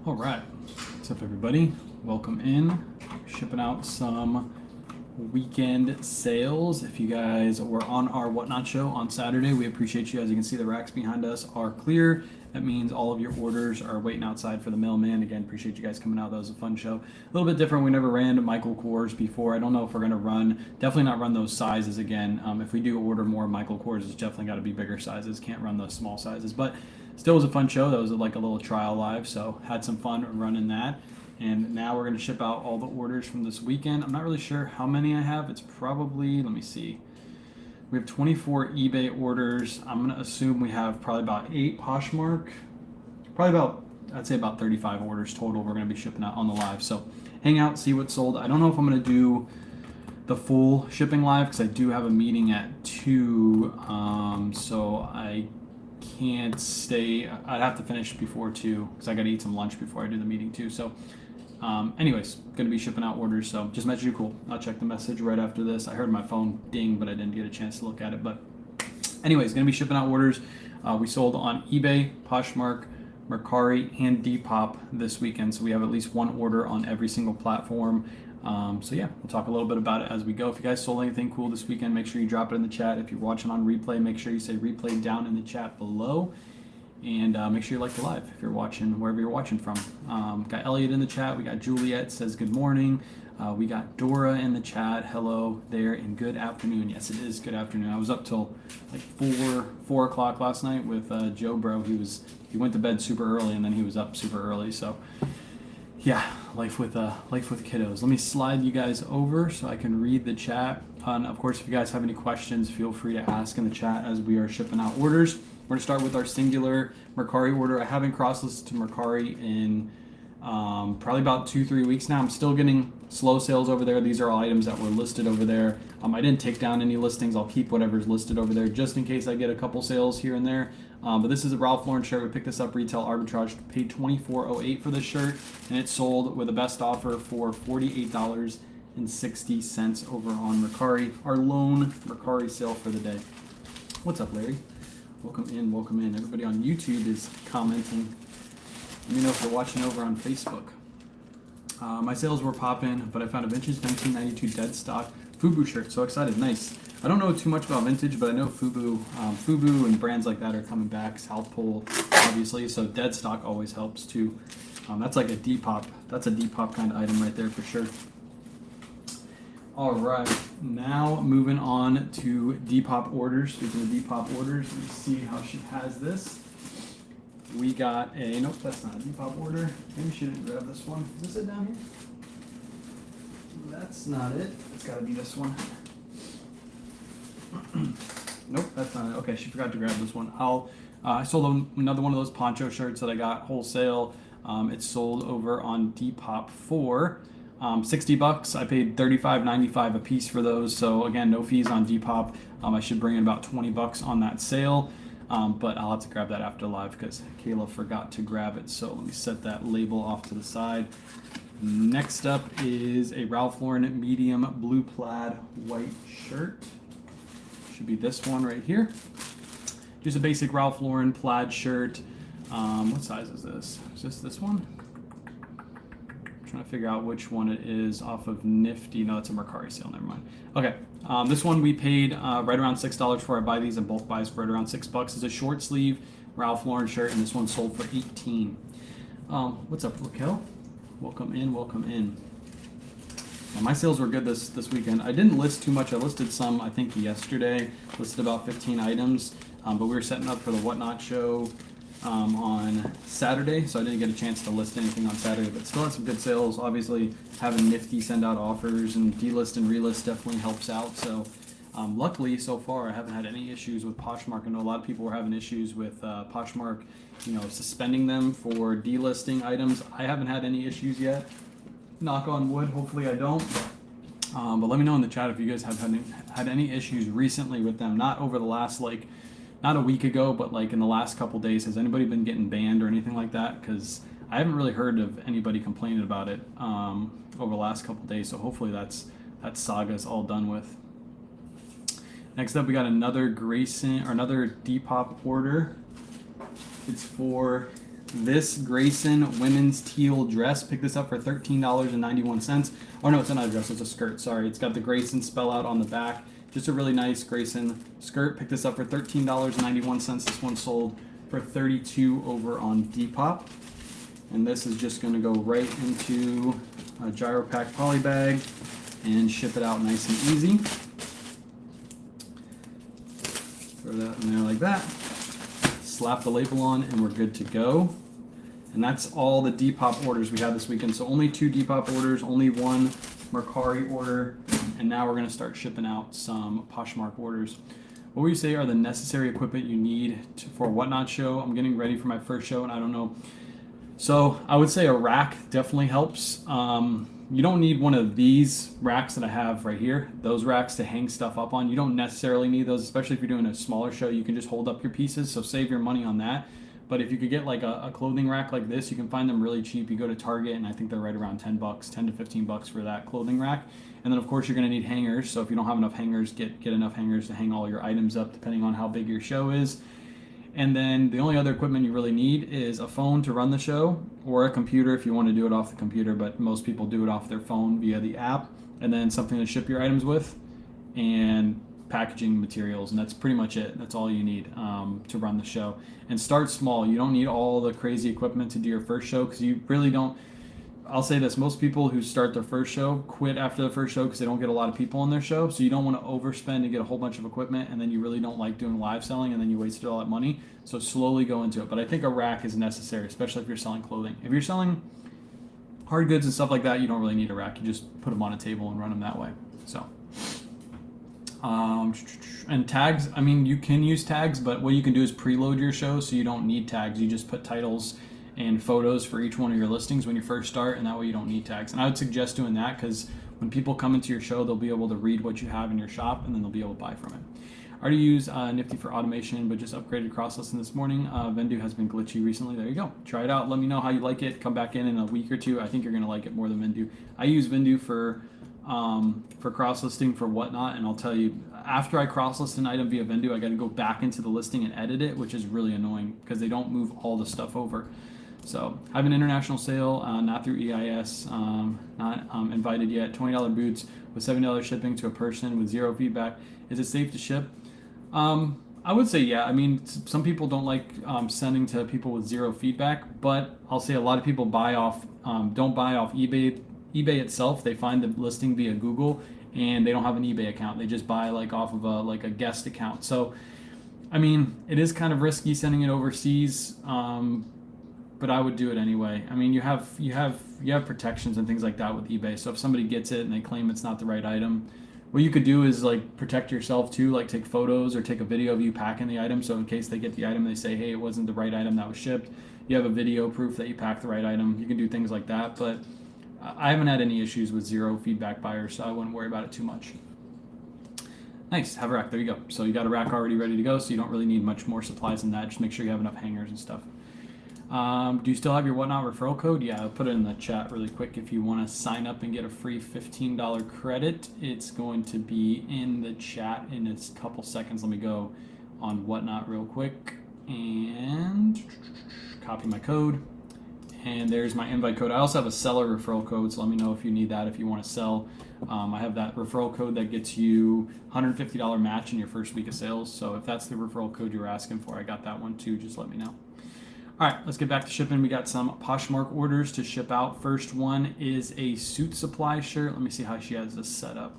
All right, what's up, everybody? Welcome in. Shipping out some weekend sales. If you guys were on our Whatnot show on Saturday, we appreciate you. As you can see, the racks behind us are clear. That means all of your orders are waiting outside for the mailman. Again, appreciate you guys coming out. That was a fun show. A little bit different. We never ran Michael Kors before. I don't know if we're going to definitely not run those sizes again. If we do order more Michael Kors, it's definitely got to be bigger sizes. Can't run those small sizes. But still was a fun show. That was like a little trial live. So had some fun running that. And now we're going to ship out all the orders from this weekend. I'm not really sure how many I have. It's probably, let me see. We have 24 eBay orders. I'm going to assume we have probably about 8 Poshmark. Probably about, I'd say about 35 orders total we're going to be shipping out on the live. So hang out, see what's sold. I don't know if I'm going to do the full shipping live because I do have a meeting at 2. So I can't stay. I'd have to finish before 2 because I got to eat some lunch before I do the meeting too. So anyways, going to be shipping out orders, so just message you. Cool. I'll check the message right after this. I heard my phone ding, but I didn't get a chance to look at it. But anyways, going to be shipping out orders. We sold on eBay, Poshmark, Mercari, and Depop this weekend, so we have at least one order on every single platform. So yeah, we'll talk a little bit about it as we go. If you guys sold anything cool this weekend, make sure you drop it in the chat. If you're watching on replay, make sure you say replay down in the chat below. And make sure you like the live if you're watching wherever you're watching from. Got Elliot in the chat. We got Juliet says good morning. We got Dora in the chat. Hello there and good afternoon. Yes, it is good afternoon. I was up till like 4 o'clock last night with Joe Bro. He went to bed super early and then he was up super early. So yeah, life with kiddos. Let me slide you guys over so I can read the chat. And of course, if you guys have any questions, feel free to ask in the chat as we are shipping out orders. We're going to start with our singular Mercari order. I haven't cross-listed to Mercari in probably about 2-3 weeks now. I'm still getting slow sales over there. These are all items that were listed over there. I didn't take down any listings. I'll keep whatever's listed over there just in case I get a couple sales here and there. But this is a Ralph Lauren shirt. We picked this up retail arbitrage, paid $24.08 for this shirt, and it sold with a best offer for $48.60 over on Mercari. Our lone Mercari sale for the day. What's up, Larry? Welcome in, welcome in. Everybody on YouTube is commenting. Let me know if you're watching over on Facebook. My sales were popping, but I found a vintage 1992 dead stock FUBU shirt. So excited, nice. I don't know too much about vintage, but I know FUBU and brands like that are coming back. South Pole, obviously, so dead stock always helps too. That's like a Depop. That's a Depop kind of item right there for sure. All right, now moving on to Depop orders. Speaking of Depop orders, let me see how she has this. We got a, nope, that's not a Depop order. Maybe she didn't grab this one. Is this it down here? That's not it. It's gotta be this one. Nope, that's not it. Okay, she forgot to grab this one. I sold another one of those poncho shirts that I got wholesale. It's sold over on Depop for $60. I paid $35.95 a piece for those. So again, no fees on Depop. I should bring in about $20 on that sale. But I'll have to grab that after live because Kayla forgot to grab it. So let me set that label off to the side. Next up is a Ralph Lauren medium blue plaid white shirt. Should be this one right here. Just a basic Ralph Lauren plaid shirt. What size is this? Is this one? Trying to figure out which one it is off of Nifty. No, it's a Mercari sale. Never mind. Okay, this one we paid right around $6 for. I buy these in bulk buys for right around $6. It's a short sleeve Ralph Lauren shirt, and this one sold for $18. What's up, Raquel? Welcome in. Welcome in. Yeah, my sales were good this weekend. I didn't list too much. I listed some, I think, yesterday. Listed about 15 items, but we were setting up for the Whatnot show on Saturday, so I didn't get a chance to list anything on Saturday, but still had some good sales. Obviously, having Nifty send out offers and delist and relist definitely helps out. So luckily, so far, I haven't had any issues with Poshmark. I know a lot of people were having issues with Poshmark, suspending them for delisting items. I haven't had any issues yet. Knock on wood. Hopefully, I don't. But let me know in the chat if you guys have had any issues recently with them. Not over the last not a week ago, but like in the last couple days. Has anybody been getting banned or anything like that? Because I haven't really heard of anybody complaining about it over the last couple days. So hopefully that saga is all done with. Next up, we got another Depop order. It's for This Grayson women's teal dress. Picked this up for $13.91. Oh no, it's not a dress, it's a skirt. Sorry, it's got the Grayson spell out on the back. Just a really nice Grayson skirt. Picked this up for $13.91. This one sold for $32 over on Depop. And this is just going to go right into a gyro pack poly bag and ship it out nice and easy. Throw that in there like that. Slap the label on and we're good to go. And that's all the Depop orders we had this weekend. So only 2 Depop orders, only 1 Mercari order, and now we're going to start shipping out some Poshmark orders. What would you say are the necessary equipment you need for a Whatnot show? I'm getting ready for my first show and I don't know. So I would say a rack definitely helps. You don't need one of these racks that I have right here, those racks to hang stuff up on. You don't necessarily need those, especially if you're doing a smaller show. You can just hold up your pieces, so save your money on that. But if you could get like a clothing rack like this, you can find them really cheap. You go to Target and I think they're right around $10, $10 to $15 for that clothing rack. And then of course you're gonna need hangers. So if you don't have enough hangers, get enough hangers to hang all your items up depending on how big your show is. And then the only other equipment you really need is a phone to run the show or a computer if you want to do it off the computer, but most people do it off their phone via the app, and then something to ship your items with and packaging materials, and that's pretty much it. That's all you need to run the show. And start small. You don't need all the crazy equipment to do your first show because you really don't. I'll say this, most people who start their first show quit after the first show because they don't get a lot of people on their show. So you don't want to overspend and get a whole bunch of equipment and then you really don't like doing live selling and then you wasted all that money. So slowly go into it. But I think a rack is necessary, especially if you're selling clothing. If you're selling hard goods and stuff like that, you don't really need a rack. You just put them on a table and run them that way. So, and tags, I mean, you can use tags, but what you can do is preload your show so you don't need tags. You just put titles and photos for each one of your listings when you first start, and that way you don't need tags. And I would suggest doing that because when people come into your show, they'll be able to read what you have in your shop and then they'll be able to buy from it. I already use Nifty for automation, but just upgraded cross-listing this morning. Vendoo has been glitchy recently. There you go. Try it out. Let me know how you like it. Come back in a week or two. I think you're going to like it more than Vendoo. I use Vendoo for cross-listing for Whatnot, and I'll tell you, after I cross-list an item via Vendoo, I got to go back into the listing and edit it, which is really annoying because they don't move all the stuff over. So I have an international sale, not through EIS, not invited yet. $20 boots with $7 shipping to a person with 0 feedback. Is it safe to ship? I would say yeah. I mean, some people don't like sending to people with 0 feedback, but I'll say a lot of people buy off, don't buy off eBay. eBay itself, they find the listing via Google, and they don't have an eBay account. They just buy like off of a guest account. So, I mean, it is kind of risky sending it overseas. But I would do it anyway. I mean, you have protections and things like that with eBay. So if somebody gets it and they claim it's not the right item, what you could do is like protect yourself too, like take photos or take a video of you packing the item. So in case they get the item, they say, hey, it wasn't the right item that was shipped. You have a video proof that you packed the right item. You can do things like that. But I haven't had any issues with 0 feedback buyers, so I wouldn't worry about it too much. Nice, have a rack. There you go. So you got a rack already ready to go, so you don't really need much more supplies than that. Just make sure you have enough hangers and stuff. Do you still have your Whatnot referral code? Yeah, I'll put it in the chat really quick. If you want to sign up and get a free $15 credit, it's going to be in the chat in a couple seconds. Let me go on Whatnot real quick and copy my code. And there's my invite code. I also have a seller referral code, so let me know if you need that if you want to sell. I have that referral code that gets you $150 match in your first week of sales. So if that's the referral code you were asking for, I got that one too. Just let me know. All right, let's get back to shipping. We got some Poshmark orders to ship out. First one is a Suit Supply shirt. Let me see how she has this set up.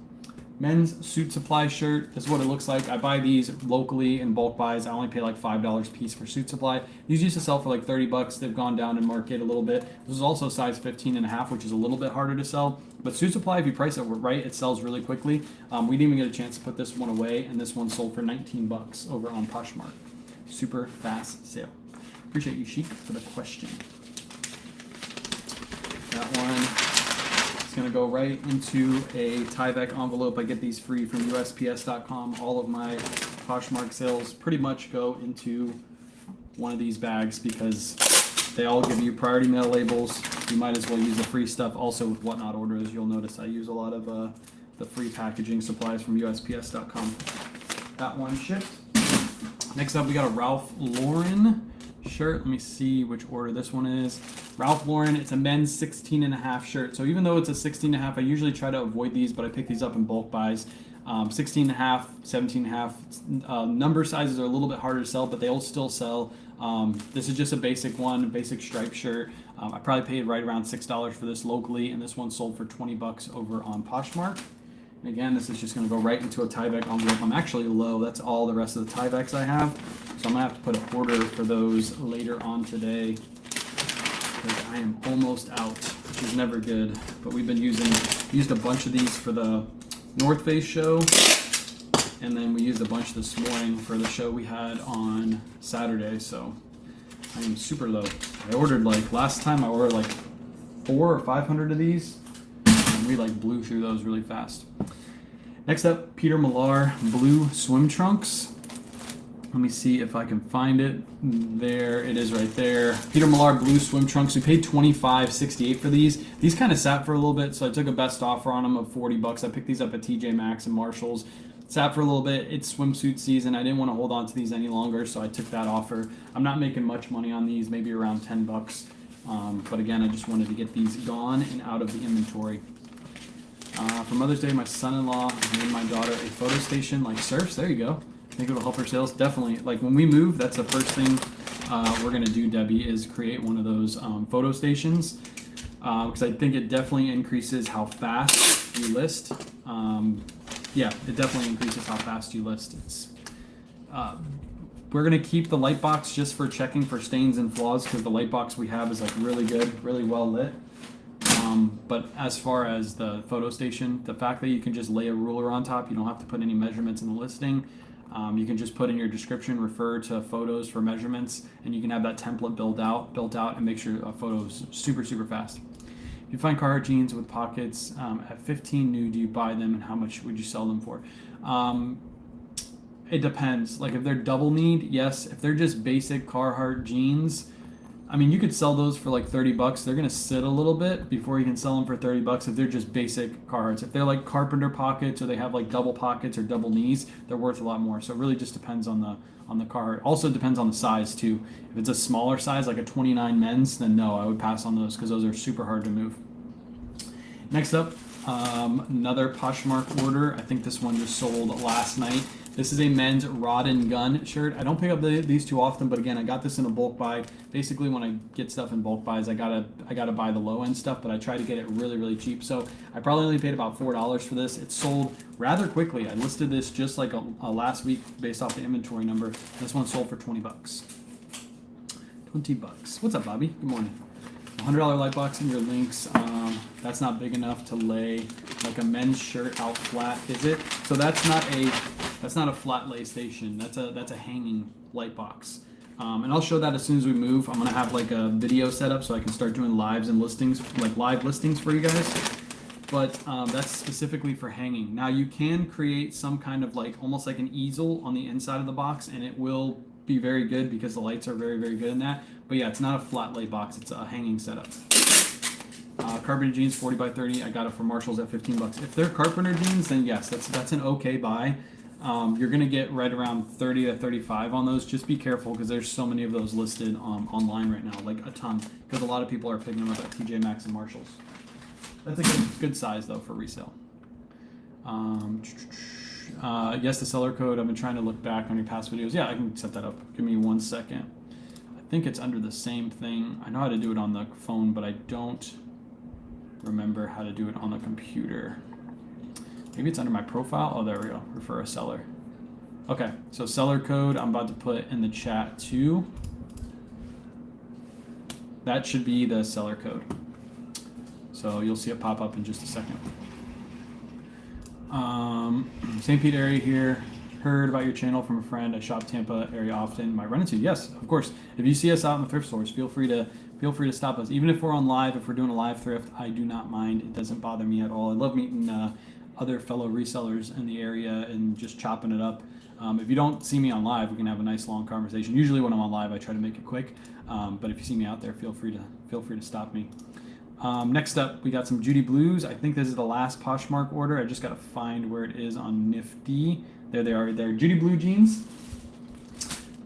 Men's Suit Supply shirt. This is what it looks like. I buy these locally in bulk buys. I only pay like $5 a piece for Suit Supply. These used to sell for like $30. They've gone down in market a little bit. This is also size 15.5, which is a little bit harder to sell. But Suit Supply, if you price it right, it sells really quickly. We didn't even get a chance to put this one away, and this one sold for $19 over on Poshmark. Super fast sale. Appreciate you, Sheik, for the question. That one is going to go right into a Tyvek envelope. I get these free from USPS.com. All of my Poshmark sales pretty much go into one of these bags because they all give you priority mail labels. You might as well use the free stuff. Also with Whatnot orders, you'll notice I use a lot of the free packaging supplies from USPS.com. That one shipped. Next up, we got a Ralph Lauren shirt. Let me see which order this one is. Ralph Lauren, it's a men's 16 and a half shirt. So even though it's a 16 and a half, I usually try to avoid these, but I pick these up in bulk buys. 16 and a half, 17 and a half. Number sizes are a little bit harder to sell, but they'll still sell. This is just a basic one, a basic striped shirt. I probably paid right around $6 for this locally, and this one sold for 20 bucks over on Poshmark. And again, this is just going to go right into a Tyvek envelope. I'm actually low. That's all the rest of the Tyveks I have. So I'm going to have to put an order for those later on today, because I am almost out, which is never good. But we've been used a bunch of these for the North Face show, and then we used a bunch this morning for the show we had on Saturday. So I am super low. I ordered last time I ordered 400 or 500 of these, and we blew through those really fast. Next up, Peter Millar blue swim trunks. Let me see if I can find it. There it is right there. Peter Millar blue swim trunks. We paid $25.68 for these. These kind of sat for a little bit, so I took a best offer on them of 40 bucks. I picked these up at TJ Maxx and Marshall's. Sat for a little bit. It's swimsuit season. I didn't want to hold on to these any longer, so I took that offer. I'm not making much money on these, maybe around 10 bucks. But again, I just wanted to get these gone and out of the inventory. For Mother's Day, my son-in-law made my daughter a photo station like surfs. There you go. I think it'll help her sales. Definitely. When we move, that's the first thing we're going to do, Debbie, is create one of those photo stations. Because I think it definitely increases how fast you list. Yeah, it definitely increases how fast you list. We're going to keep the light box just for checking for stains and flaws, because the light box we have is really good, really well lit. But as far as the photo station, the fact that you can just lay a ruler on top, you don't have to put any measurements in the listing. You can just put in your description, refer to photos for measurements, and you can have that template built out and make sure a photo is super, super fast. If you find Carhartt jeans with pockets at 15 new, do you buy them, and how much would you sell them for? It depends. If they're double kneed, yes. If they're just basic Carhartt jeans, I mean, you could sell those for 30 bucks. They're going to sit a little bit before you can sell them for 30 bucks if they're just basic Carhartts. If they're carpenter pockets, or they have double pockets or double knees, they're worth a lot more. So it really just depends on the Carhartt. Also depends on the size too. If it's a smaller size, like a 29 men's, then no, I would pass on those, because those are super hard to move. Next up, another Poshmark order. I think this one just sold last night. This is a men's rod and gun shirt. I don't pick up these too often, but again, I got this in a bulk buy. Basically, when I get stuff in bulk buys, I gotta buy the low end stuff, but I try to get it really, really cheap. So I probably only paid about $4 for this. It sold rather quickly. I listed this just a last week based off the inventory number. This one sold for 20 bucks. 20 bucks. What's up, Bobby? Good morning. $100 light box in your links. That's not big enough to lay a men's shirt out flat, is it? So that's not a flat lay station. That's a hanging light box. And I'll show that as soon as we move. I'm gonna have a video set up so I can start doing lives and listings, live listings for you guys. But that's specifically for hanging. Now you can create some kind of almost like an easel on the inside of the box, and it will be very good because the lights are very, very good in that. But yeah, it's not a flat lay box. It's a hanging setup. Carpenter jeans 40 by 30. I got it from Marshall's at 15 bucks. If they're carpenter jeans, then yes, that's an okay buy. You're gonna get right around 30 to 35 on those. Just be careful, because there's so many of those listed online right now, a ton. Because a lot of people are picking them up at TJ Maxx and Marshall's. That's a good size though for resale. Yes, the seller code. I've been trying to look back on your past videos. Yeah, I can set that up. Give me 1 second. I think it's under the same thing. I know how to do it on the phone, but I don't remember how to do it on the computer. Maybe it's under my profile. Oh, there we go. Refer a seller. Okay, so seller code I'm about to put in the chat too. That should be the seller code. So you'll see it pop up in just a second. St. Pete area here. Heard about your channel from a friend. I shop Tampa area often. Might run into you. Yes, of course. If you see us out in the thrift stores, feel free to stop us. Even if we're on live, if we're doing a live thrift, I do not mind. It doesn't bother me at all. I love meeting other fellow resellers in the area and just chopping it up. If you don't see me on live, we can have a nice long conversation. Usually when I'm on live, I try to make it quick. But if you see me out there, feel free to stop me. Next up, we got some Judy Blues. I think this is the last Poshmark order. I just got to find where it is on Nifty. There they are. They're Judy Blue jeans.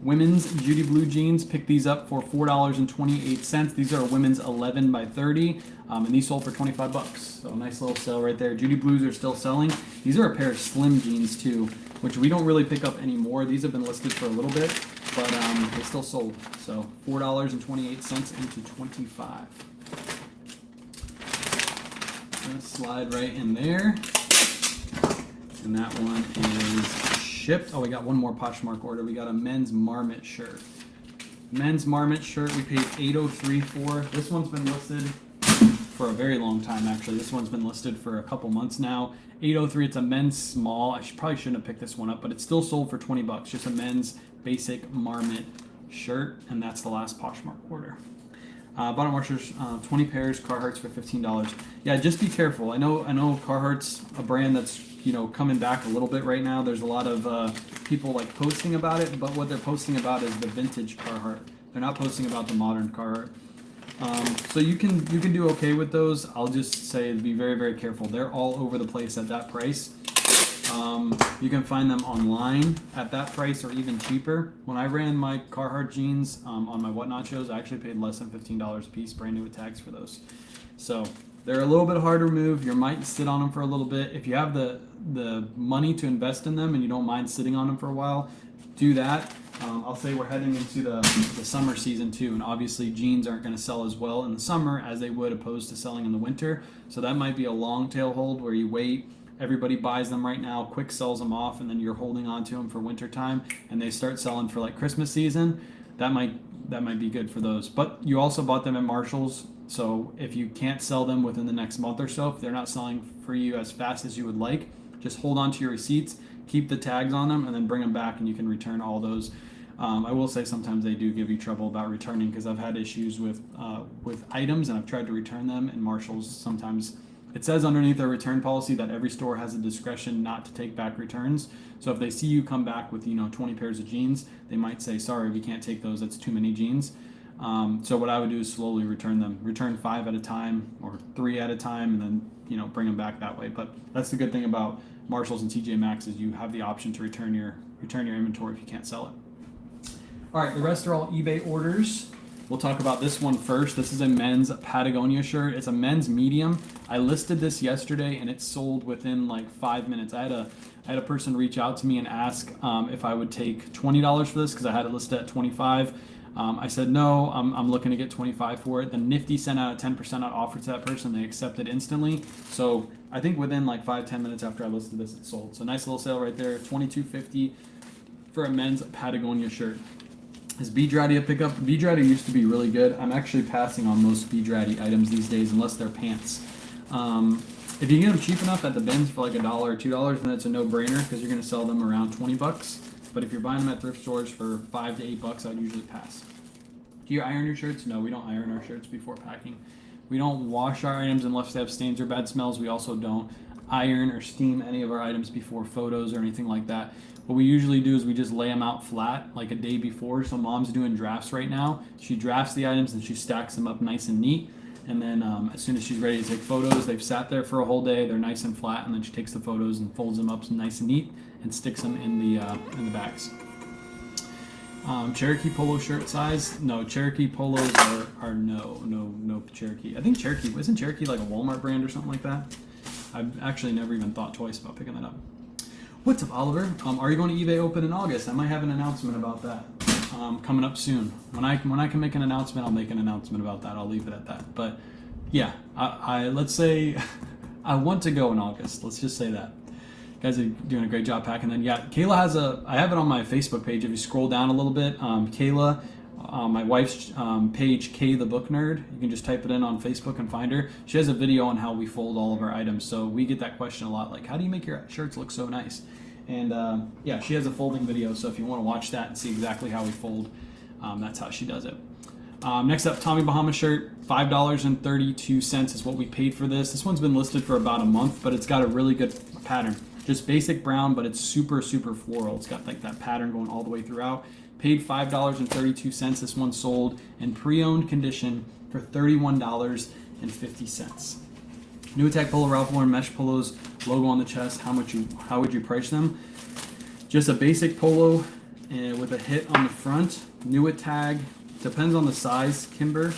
Women's Judy Blue jeans, picked these up for $4.28. These are women's 11 by 30, and these sold for 25 bucks. So a nice little sale right there. Judy Blues are still selling. These are a pair of slim jeans too, which we don't really pick up anymore. These have been listed for a little bit, but they still sold. So $4.28 into 25. Let's slide right in there. And that one is shipped. Oh, we got one more Poshmark order. We got a men's Marmot shirt. Men's Marmot shirt we paid $8.03 for. This one's been listed for a very long time, actually. This one's been listed for a couple months now. $8.03, it's a men's small. I probably shouldn't have picked this one up, but it's still sold for 20 bucks. Just a men's basic Marmot shirt, and that's the last Poshmark order. Bottom washers, 20 pairs, Carhartts for $15. Yeah, just be careful. I know Carhartt's a brand that's coming back a little bit right now. There's a lot of people like posting about it, but what they're posting about is the vintage Carhartt. They're not posting about the modern Carhartt. So you can do okay with those. I'll just say be very, very careful. They're all over the place at that price. You can find them online at that price or even cheaper. When I ran my Carhartt jeans on my Whatnot shows, I actually paid less than $15 a piece, brand new with tags for those. So they're a little bit hard to remove. You might sit on them for a little bit. If you have the money to invest in them and you don't mind sitting on them for a while, do that. I'll say we're heading into the summer season too, and obviously jeans aren't going to sell as well in the summer as they would opposed to selling in the winter. So that might be a long tail hold where you wait. Everybody buys them right now, quick sells them off, and then you're holding on to them for winter time, and they start selling for like Christmas season. That might be good for those. But you also bought them at Marshall's, so if you can't sell them within the next month or so, if they're not selling for you as fast as you would like, just hold on to your receipts, keep the tags on them, and then bring them back, and you can return all those. I will say sometimes they do give you trouble about returning because I've had issues with items, and I've tried to return them, and Marshall's sometimes. It says underneath their return policy that every store has a discretion not to take back returns. So if they see you come back with 20 pairs of jeans, they might say, sorry, we can't take those, that's too many jeans. So what I would do is slowly return them. Return 5 at a time or 3 at a time, and then bring them back that way. But that's the good thing about Marshalls and TJ Maxx is you have the option to return your inventory if you can't sell it. All right, the rest are all eBay orders. We'll talk about this one first. This is a men's Patagonia shirt. It's a men's medium. I listed this yesterday and it sold within like 5 minutes. I had a person reach out to me and ask if I would take $20 for this because I had it listed at $25. I said no, I'm looking to get $25 for it. Then Nifty sent out a 10% offer to that person. They accepted instantly. So I think within like 5-10 minutes after I listed this, it sold. So nice little sale right there, $22.50 for a men's Patagonia shirt. Is Bedradi a pickup? Bedradi used to be really good. I'm actually passing on most Bedradi items these days unless they're pants. If you get them cheap enough at the bins for like $1 or $2, then it's a no-brainer because you're going to sell them around 20 bucks. But if you're buying them at thrift stores for $5 to $8, I'd usually pass. Do you iron your shirts? No, we don't iron our shirts before packing. We don't wash our items unless they have stains or bad smells. We also don't iron or steam any of our items before photos or anything like that. What we usually do is we just lay them out flat like a day before. So mom's doing drafts right now. She drafts the items and she stacks them up nice and neat. And then as soon as she's ready to take photos, they've sat there for a whole day. They're nice and flat, and then she takes the photos and folds them up nice and neat and sticks them in the bags. Cherokee polo shirt size? No, Cherokee polos are no Cherokee. I think isn't Cherokee like a Walmart brand or something like that? I've actually never even thought twice about picking that up. What's up, Oliver? Are you going to eBay Open in August? I might have an announcement about that coming up soon. When I can make an announcement, I'll make an announcement about that. I'll leave it at that. But yeah, I let's say I want to go in August. Let's just say that. Guys are doing a great job packing. Then yeah, Kayla has I have it on my Facebook page. If you scroll down a little bit, Kayla, my wife's page, Kay the Book Nerd. You can just type it in on Facebook and find her. She has a video on how we fold all of our items. So we get that question a lot, like, how do you make your shirts look so nice? And yeah, she has a folding video. So if you want to watch that and see exactly how we fold, that's how she does it. Next up, Tommy Bahama shirt, $5.32 is what we paid for this. This one's been listed for about a month, but it's got a really good pattern. Just basic brown, but it's super, super floral. It's got like that pattern going all the way throughout. Paid $5.32. This one sold in pre-owned condition for $31.50. New Attack Polo, Ralph Lauren mesh polos, logo on the chest. How would you price them? Just a basic polo, and with a hit on the front, new tag, depends on the size, Kimber.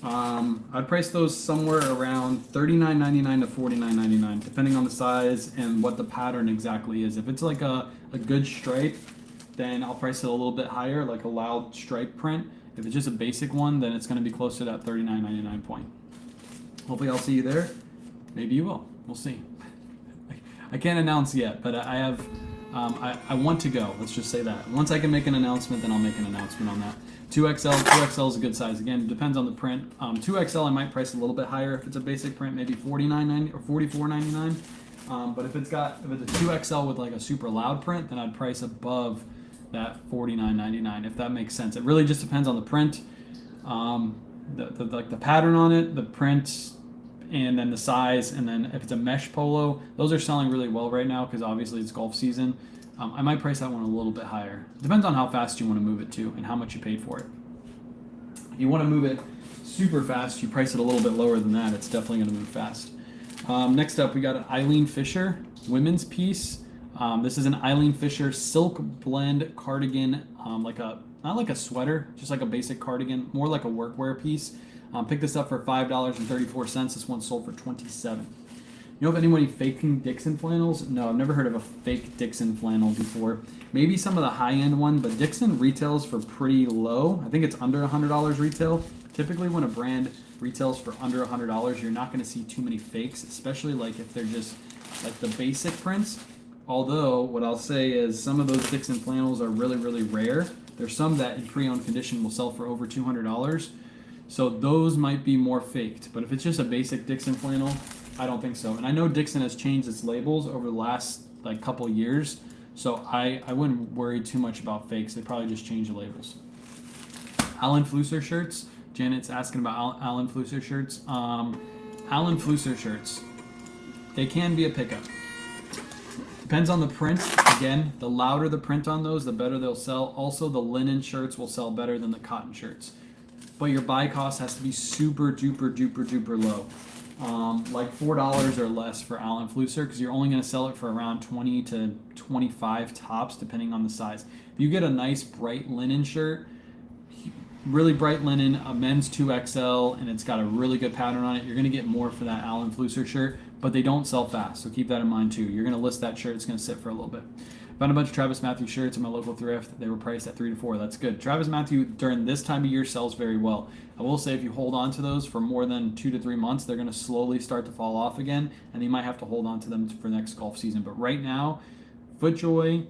I'd price those somewhere around $39.99 to $49.99, depending on the size and what the pattern exactly is. If it's like a good stripe, then I'll price it a little bit higher, like a loud stripe print. If it's just a basic one, then it's going to be closer to that $39.99 point. Hopefully I'll see you there. Maybe you will. We'll see. I can't announce yet, but I have, I want to go. Let's just say that. Once I can make an announcement, then I'll make an announcement on that. 2XL is a good size. Again, it depends on the print. 2XL I might price a little bit higher if it's a basic print, maybe $49.90 or $44.99. But if it's a 2XL with like a super loud print, then I'd price above that $49.99, if that makes sense. It really just depends on the print, the pattern on it, the print, and then the size. And then if it's a mesh polo, those are selling really well right now because obviously it's golf season. I might price that one a little bit higher. Depends on how fast you want to move it to and how much you paid for it. If you want to move it super fast, you price it a little bit lower than that. It's definitely going to move fast. Next up, we got an Eileen Fisher women's piece. This is an Eileen Fisher silk blend cardigan, not like a sweater, just like a basic cardigan, more like a workwear piece. Picked this up for $5.34. This one sold for $27. You know of anybody faking Dixon flannels? No, I've never heard of a fake Dixon flannel before. Maybe some of the high-end one, but Dixon retails for pretty low. I think it's under $100 retail. Typically when a brand retails for under $100, you're not going to see too many fakes, especially like if they're just like the basic prints. Although, what I'll say is some of those Dixon flannels are really, really rare. There's some that in pre-owned condition will sell for over $200. So those might be more faked. But if it's just a basic Dixon flannel, I don't think so. And I know Dixon has changed its labels over the last like couple years. So I wouldn't worry too much about fakes. They probably just changed the labels. Alan Flusser shirts. Janet's asking about Alan Flusser shirts. Alan Flusser shirts. They can be a pickup. Depends on the print. Again, the louder the print on those, the better they'll sell. Also, the linen shirts will sell better than the cotton shirts. But your buy cost has to be super duper duper duper low. Like $4 or less for Alan Flusser, because you're only going to sell it for around 20 to 25 tops, depending on the size. If you get a nice bright linen shirt, really bright linen, a men's 2XL, and it's got a really good pattern on it, you're going to get more for that Alan Flusser shirt, but they don't sell fast, so keep that in mind too. You're going to list that shirt, it's going to sit for a little bit. Found a bunch of Travis Mathew shirts in my local thrift. They were priced at $3 to $4. That's good. Travis Mathew during this time of year sells very well. I will say if you hold on to those for more than 2 to 3 months, they're going to slowly start to fall off again, and you might have to hold on to them for next golf season. But right now, FootJoy,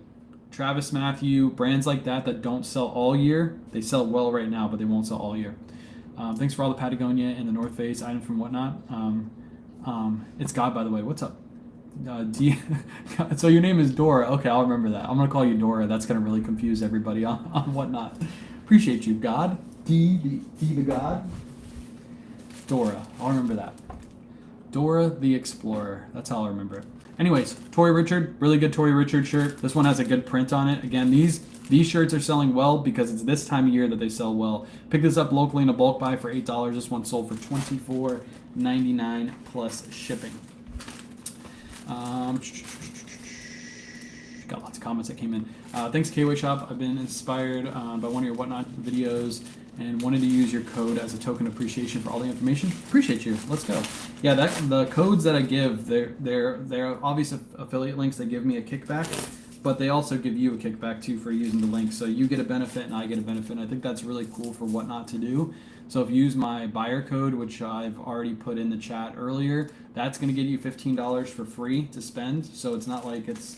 Travis Mathew, brands like that don't sell all year. They sell well right now, but they won't sell all year. Thanks for all the Patagonia and the North Face items from Whatnot. It's God, by the way. What's up? So your name is Dora. Okay, I'll remember that. I'm gonna call you Dora. That's gonna really confuse everybody on Whatnot. Appreciate you, God. D the God. Dora. I'll remember that. Dora the Explorer. That's how I'll remember it. Anyways, Tory Richard, really good Tory Richard shirt. This one has a good print on it. Again, these shirts are selling well because it's this time of year that they sell well. Pick this up locally in a bulk buy for $8. This one sold for $24.99 plus shipping. Got lots of comments that came in. Thanks, KW Shop. I've been inspired by one of your Whatnot videos and wanted to use your code as a token of appreciation for all the information. Appreciate you. Let's go. Yeah, the codes that I give, they're obvious affiliate links. They give me a kickback, but they also give you a kickback too for using the link. So you get a benefit and I get a benefit. And I think that's really cool for Whatnot to do. So if you use my buyer code, which I've already put in the chat earlier, that's going to get you $15 for free to spend. So it's not like it's,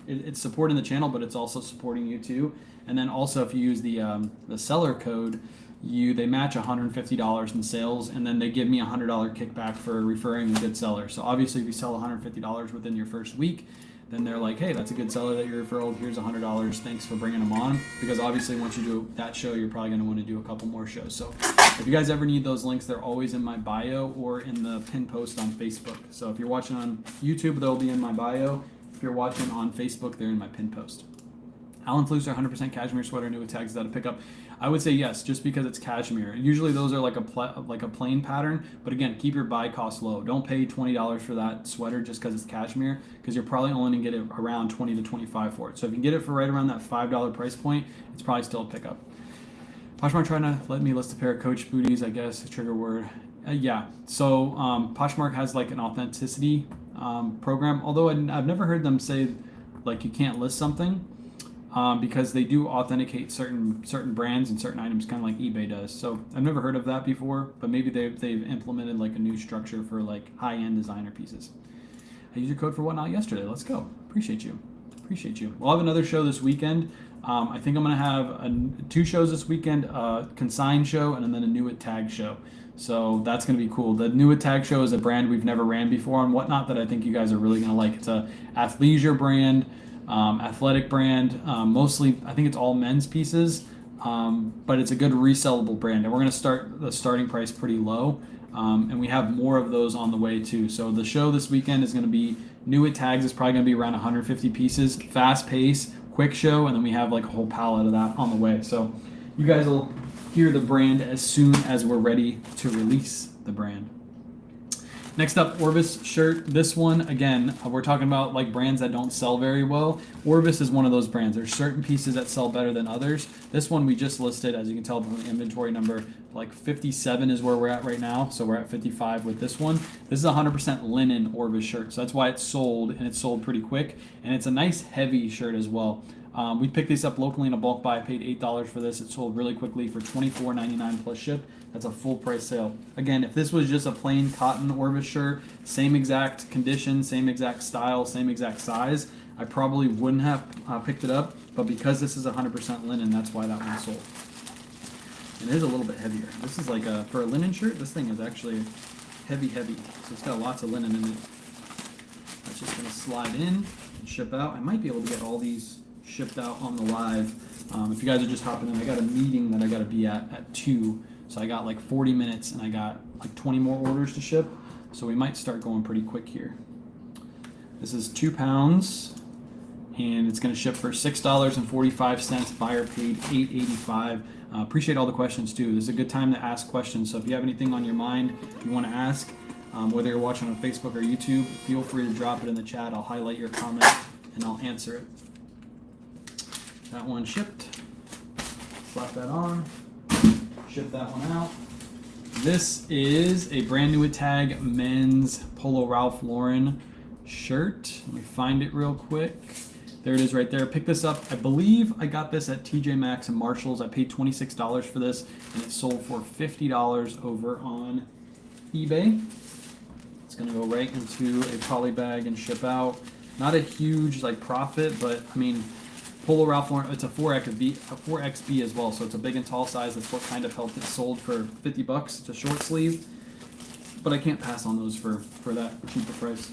it's supporting the channel, but it's also supporting you too. And then also if you use the seller code, they match $150 in sales, and then they give me $100 kickback for referring a good seller. So obviously if you sell $150 within your first week, then they're like, hey, that's a good seller that you referred. Here's $100. Thanks for bringing them on. Because obviously once you do that show, you're probably going to want to do a couple more shows. So if you guys ever need those links, they're always in my bio or in the pinned post on Facebook. So if you're watching on YouTube, they'll be in my bio. If you're watching on Facebook, they're in my pinned post. Alan Flusser, 100% cashmere sweater, new tags that to pick up. I would say yes, just because it's cashmere. Usually those are like a plain pattern, but again, keep your buy cost low. Don't pay $20 for that sweater just because it's cashmere, because you're probably only gonna get it around 20 to 25 for it. So if you can get it for right around that $5 price point, it's probably still a pickup. Poshmark trying to let me list a pair of Coach booties, I guess, a trigger word. Yeah, so Poshmark has like an authenticity program, although I've never heard them say like you can't list something. Because they do authenticate certain brands and certain items, kind of like eBay does. So I've never heard of that before, but maybe they've implemented like a new structure for like high-end designer pieces. I used your code for Whatnot yesterday. Let's go. Appreciate you. We'll have another show this weekend. I think I'm gonna have two shows this weekend: a consign show and then a new at tag show. So that's gonna be cool. The new at tag show is a brand we've never ran before on Whatnot that I think you guys are really gonna like. It's a athleisure brand. Athletic brand, mostly I think it's all men's pieces, but it's a good resellable brand, and we're going to start the starting price pretty low, and we have more of those on the way too. So the show this weekend is going to be new at tags. It's probably going to be around 150 pieces, fast pace, quick show, and then we have like a whole pallet of that on the way. So you guys will hear the brand as soon as we're ready to release the brand. Next up, Orvis shirt. This one, again, we're talking about like brands that don't sell very well. Orvis is one of those brands. There's certain pieces that sell better than others. This one we just listed, as you can tell from the inventory number, like 57 is where we're at right now. So we're at 55 with this one. This is a 100% linen Orvis shirt. So that's why it's sold, and it's sold pretty quick. And it's a nice heavy shirt as well. We picked these up locally in a bulk buy. I paid $8 for this. It sold really quickly for $24.99 plus ship. That's a full price sale. Again, if this was just a plain cotton Orvis shirt, same exact condition, same exact style, same exact size, I probably wouldn't have picked it up. But because this is 100% linen, that's why that one sold. And it is a little bit heavier. This is like for a linen shirt, this thing is actually heavy. So it's got lots of linen in it. That's just gonna slide in and ship out. I might be able to get all these shipped out on the live. If you guys are just hopping in, I got a meeting that I got to be at 2, so I got like 40 minutes and I got like 20 more orders to ship, so we might start going pretty quick here. This is 2 pounds and it's going to ship for $6.45. Buyer paid $8.85. Appreciate all the questions too. This is a good time to ask questions, so if you have anything on your mind you want to ask, whether you're watching on Facebook or YouTube, feel free to drop it in the chat. I'll highlight your comment and I'll answer it. That one shipped. Slap that on. Ship that one out. This is a brand new at tag men's Polo Ralph Lauren shirt. Let me find it real quick. There it is right there. Pick this up. I believe I got this at TJ Maxx and Marshalls. I paid $26 for this, and it sold for $50 over on eBay. It's gonna go right into a poly bag and ship out. Not a huge like profit, but I mean, Polo Ralph Lauren, it's a 4XB as well, so it's a big and tall size. That's what kind of helped it sold for $50. It's a short sleeve, but I can't pass on those for that cheaper price.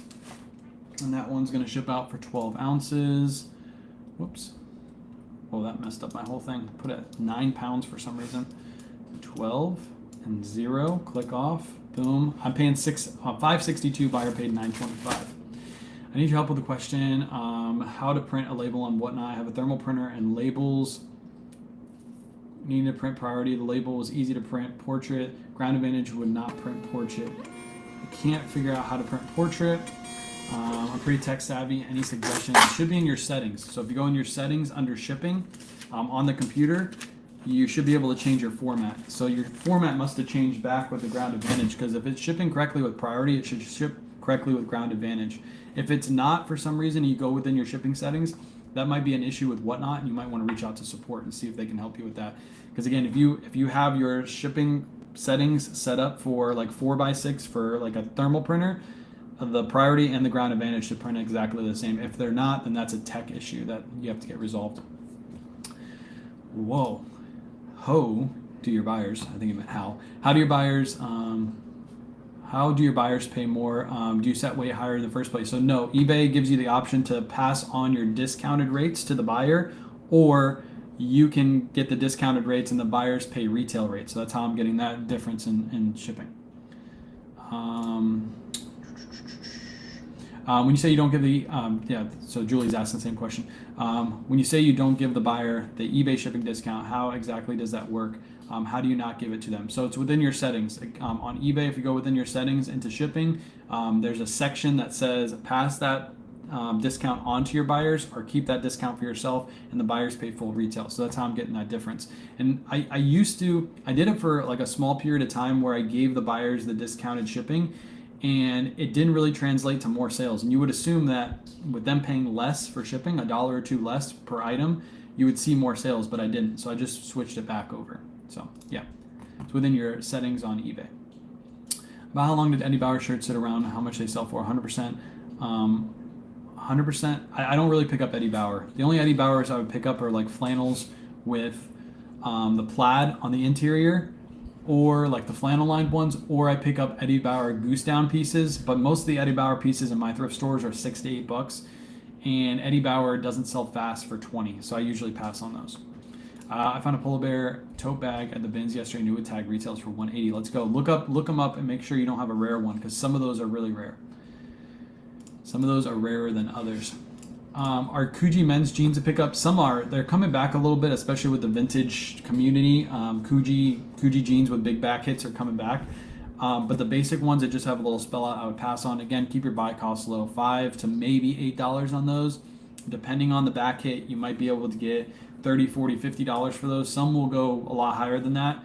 And that one's going to ship out for 12 ounces. Whoops. Oh, that messed up my whole thing. Put it at 9 pounds for some reason. 12 and 0. Click off. Boom. I'm paying $5.62. Buyer paid $9.25. I need your help with the question. How to print a label on Whatnot. I have a thermal printer and labels. Needing to print priority. The label was easy to print. Portrait. Ground Advantage would not print portrait. I can't figure out how to print portrait. I'm pretty tech savvy. Any suggestions? It should be in your settings. So if you go in your settings under shipping on the computer, you should be able to change your format. So your format must have changed back with the Ground Advantage, because if it's shipping correctly with priority, it should ship correctly with Ground Advantage. If it's not, for some reason, you go within your shipping settings, that might be an issue with Whatnot, and you might want to reach out to support and see if they can help you with that. Because again, if you have your shipping settings set up for like 4x6 for like a thermal printer, the priority and the Ground Advantage should print exactly the same. If they're not, then that's a tech issue that you have to get resolved. Whoa. Ho do your buyers. I think you meant how. How do your buyers pay more? Do you set way higher in the first place? So no, eBay gives you the option to pass on your discounted rates to the buyer, or you can get the discounted rates and the buyers pay retail rates. So that's how I'm getting that difference in shipping. When you say you don't give the, so Julie's asking the same question. When you say you don't give the buyer the eBay shipping discount, how exactly does that work? How do you not give it to them? So it's within your settings. On eBay, if you go within your settings into shipping, there's a section that says pass that discount on to your buyers or keep that discount for yourself, and the buyers pay full retail. So that's how I'm getting that difference. And I did it for like a small period of time where I gave the buyers the discounted shipping, and it didn't really translate to more sales. And you would assume that with them paying less for shipping, $1 or $2 less per item, you would see more sales, but I didn't. So I just switched it back over. So yeah, it's within your settings on eBay. About how long did Eddie Bauer shirts sit around? How much they sell for? 100%. 100%. I don't really pick up Eddie Bauer. The only Eddie Bauers I would pick up are like flannels with the plaid on the interior, or like the flannel lined ones, or I pick up Eddie Bauer goose down pieces. But most of the Eddie Bauer pieces in my thrift stores are $6 to $8, and Eddie Bauer doesn't sell fast for 20, so I usually pass on those. I found a polar bear tote bag at the bins yesterday. New with tag retails for 180. Let's go. Look them up and make sure you don't have a rare one, because some of those are really rare. Some of those are rarer than others. Are Coogee men's jeans to pick up? Some are. They're coming back a little bit, especially with the vintage community. Coogee jeans with big back hits are coming back. But the basic ones that just have a little spell out, I would pass on. Again, keep your buy costs low. $5 to maybe $8 on those. Depending on the back hit, you might be able to get $30, $40, $50 for those. Some will go a lot higher than that.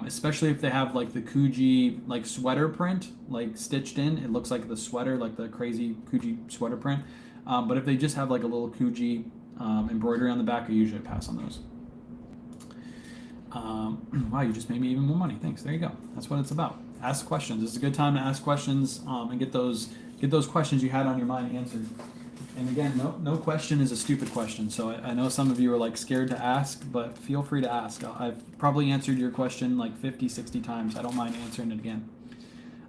Especially if they have like the Coogee like sweater print like stitched in. It looks like the sweater, like the crazy Coogee sweater print. But if they just have like a little Coogee embroidery on the back, I usually pass on those. Wow, you just made me even more money. Thanks. There you go. That's what it's about. Ask questions. This is a good time to ask questions and get those questions you had on your mind answered. And again, no question is a stupid question. So I know some of you are like scared to ask, but feel free to ask. I've probably answered your question like 50, 60 times. I don't mind answering it again.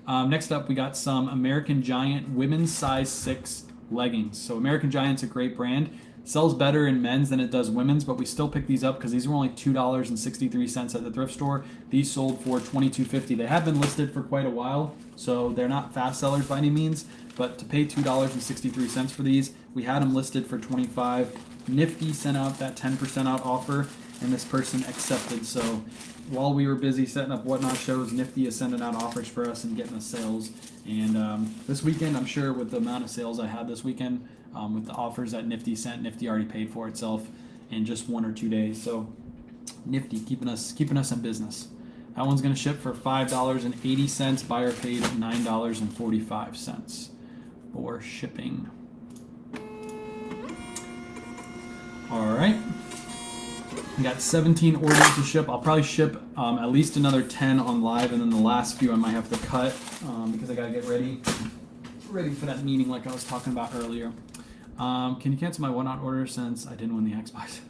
Next up, we got some American Giant women's size 6 leggings. So American Giant's a great brand. Sells better in men's than it does women's, but we still pick these up because these were only $2.63 at the thrift store. These sold for $22.50. They have been listed for quite a while, so they're not fast sellers by any means. But to pay $2.63 for these, we had them listed for $25. Nifty sent out that 10% out offer, and this person accepted. So while we were busy setting up Whatnot shows, Nifty is sending out offers for us and getting us sales. And this weekend, I'm sure with the amount of sales I had this weekend, with the offers that Nifty sent, Nifty already paid for itself in just 1 or 2 days. So Nifty keeping us in business. That one's going to ship for $5.80. Buyer paid $9.45 for shipping. All right. We got 17 orders to ship. I'll probably ship at least another 10 on live, and then the last few I might have to cut because I got to get ready for that meeting like I was talking about earlier. Can you cancel my Whatnot order since I didn't win the Xbox?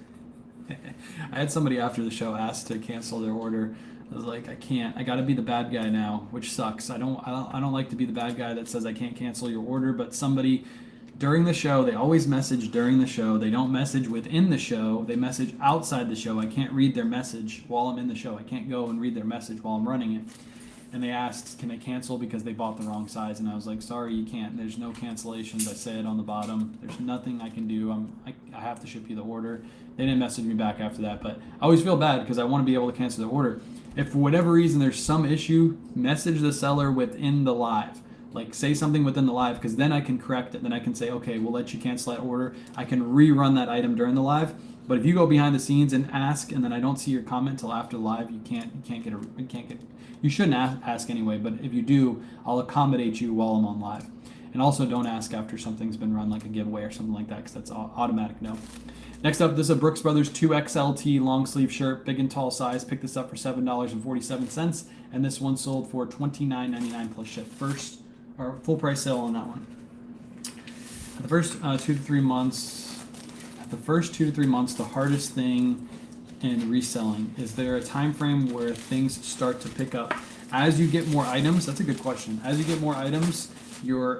I had somebody after the show ask to cancel their order. I was like, I can't. I got to be the bad guy now, which sucks. I don't like to be the bad guy that says I can't cancel your order, but somebody during the show, they always message during the show. They don't message within the show. They message outside the show. I can't read their message while I'm in the show. I can't go and read their message while I'm running it. And they asked, can they cancel because they bought the wrong size? And I was like, sorry, you can't. There's no cancellations. I say it on the bottom. There's nothing I can do. I have to ship you the order. They didn't message me back after that, but I always feel bad because I want to be able to cancel the order. If for whatever reason there's some issue, message the seller within the live. Like say something within the live, because then I can correct it. Then I can say, okay, we'll let you cancel that order. I can rerun that item during the live. But if you go behind the scenes and ask, and then I don't see your comment till after the live, you shouldn't ask anyway. But if you do, I'll accommodate you while I'm on live. And also don't ask after something's been run, like a giveaway or something like that, because that's automatic no. Next up, this is a Brooks Brothers 2XLT long sleeve shirt, big and tall size. Picked this up for $7.47, and this one sold for $29.99 plus ship. Full price sale on that one. The first 2 to 3 months, the hardest thing in reselling, is there a time frame where things start to pick up? As you get more items, that's a good question. As you get more items,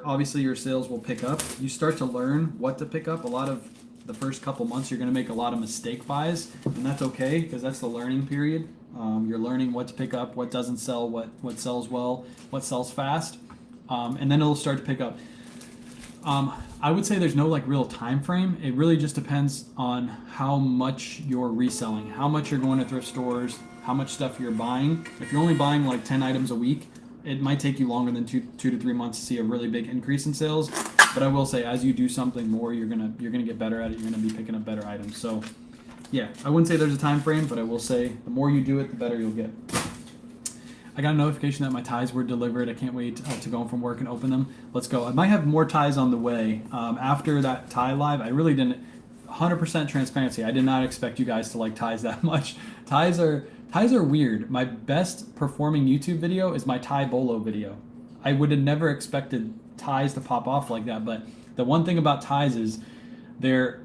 obviously your sales will pick up. You start to learn what to pick up. A lot of the first couple months, you're going to make a lot of mistake buys, and that's okay because that's the learning period. You're learning what to pick up, what doesn't sell, what sells well, what sells fast. And then it'll start to pick up. I would say there's no like real time frame. It really just depends on how much you're reselling, how much you're going to thrift stores, how much stuff you're buying. If you're only buying like 10 items a week, it might take you longer than two to 3 months to see a really big increase in sales. But I will say, as you do something more, you're gonna get better at it. You're gonna be picking up better items. So, yeah, I wouldn't say there's a time frame, but I will say the more you do it, the better you'll get. I got a notification that my ties were delivered. I can't wait to go home from work and open them. Let's go. I might have more ties on the way. After that tie live, I really didn't. 100% transparency. I did not expect you guys to like ties that much. Ties are weird. My best performing YouTube video is my tie bolo video. I would have never expected ties to pop off like that. But the one thing about ties is they're